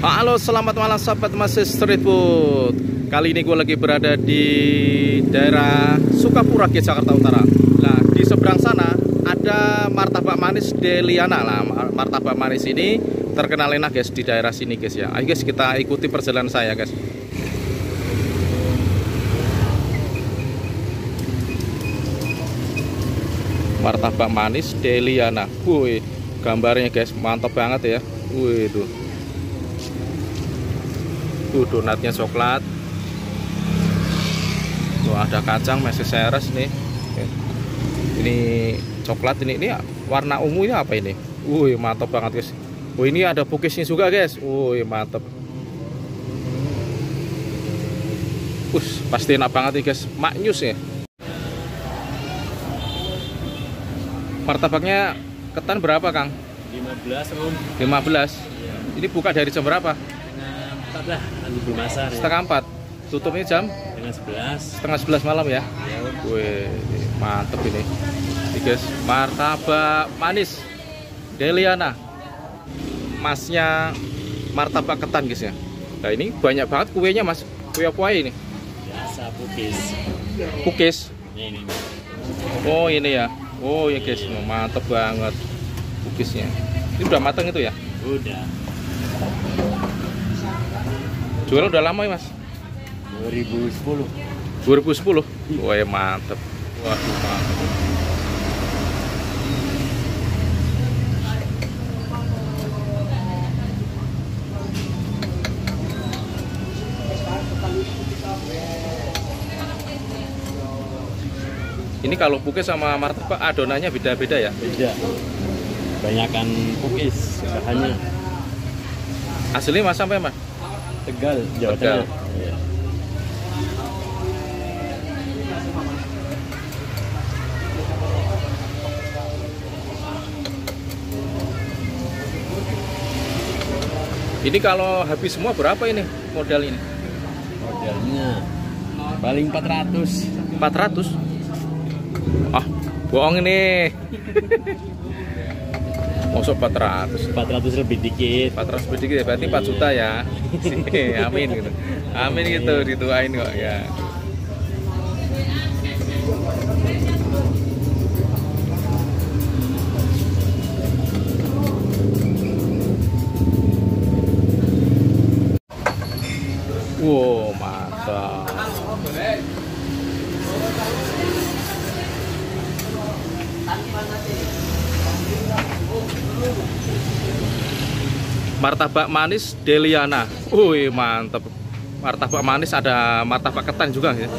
Halo, selamat malam sahabat Masih Street Food. Kali ini gue lagi berada di daerah Sukapura, Jakarta Utara. Nah, di seberang sana ada martabak manis Deliana. Lah, martabak manis ini terkenal enak guys di daerah sini guys ya. Ayo guys, kita ikuti perjalanan saya guys. Martabak manis Deliana. Wih, gambarnya guys mantap banget ya. Wih, tuh donatnya coklat. Tuh ada kacang masih seres nih. Ini coklat, ini warna ungunya apa ini? Wih, mantap banget guys. Oh, ini ada pukisnya juga guys. Wih, mantap. Pasti enak banget nih guys. Maknyus ya. Martabaknya ketan berapa Kang? 15 Om. 15. Iya. Ini buka dari jam berapa? Lah, libur masa setengah 4. Tutupnya jam? Setengah 11 malam ya? Ya. Wih, mantep ini. Ini guys, martabak manis Deliana. Masnya martabak ketan guys ya. Nah, ini banyak banget kuenya mas. Kue apa ini? Biasa pukis. Pukis? Ini. Oh ini ya. Oh ya guys, mantep banget pukisnya. Ini udah matang itu ya? Udah. Jual udah lama ya mas? 2010. 2010? Wah ya mantep. Waduh mantep. Ini kalau pukis sama martabak adonannya beda-beda ya? Beda. Banyakan pukis bahannya. Asli mas sampai mas? Tegal, Jawa Tegal. Tengah. Iya. Ini kalau habis semua berapa ini modal ini? Modelnya paling 400. 400? Ah, bohong ini. Masuk 400. 400 lebih dikit. 400 sedikit ya, berarti 4 juta ya. Amin gitu. Amin gitu, dituain kok ya. Wow, mantap. Martabak manis Deliana. Wih, mantap. Martabak manis, ada martabak ketan juga ya.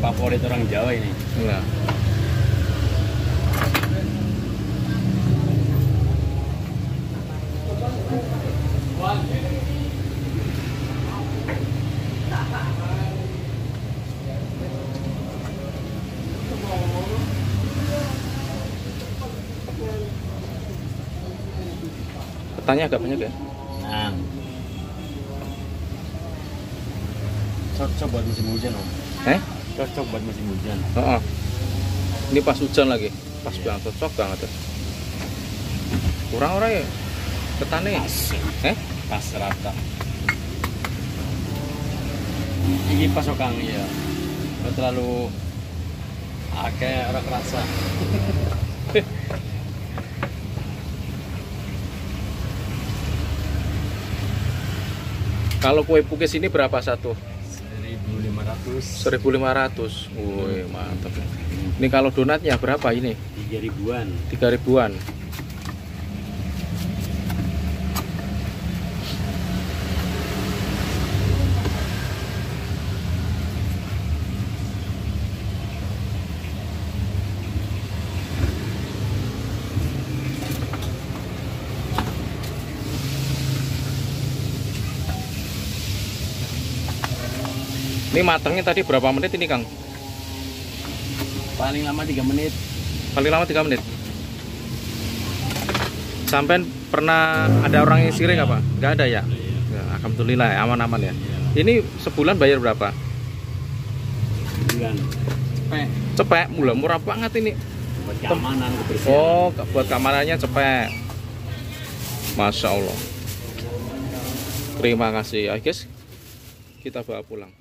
Favorit orang Jawa ini. Iya. Ketannya agak banyak ya. Nah. Cocok buat musim hujan Om. Cocok buat musim hujan. Oh, ini pas hujan lagi, pas banget, cocok banget ya. Kurang orang ya ketannya. Pas rata. Ini pas Kang ya. Nggak terlalu kayak orang kerasa. Kalau kue pukis ini berapa satu? 1.500. 1.500. Wih, mantap. Ini kalau donatnya berapa ini? 3.000-an. 3.000-an. Ini matangnya tadi berapa menit ini Kang? Paling lama 3 menit. Paling lama 3 menit. Sampai pernah ada orang yang siring apa? Nggak ada ya? Ya, alhamdulillah ya, aman-aman ya. Ini sebulan bayar berapa? Sebulan. Cepet, murah banget ini. Buat keamanan, kebersihan. Oh, buat keamanannya cepet. Masya Allah. Terima kasih ya guys. Kita bawa pulang.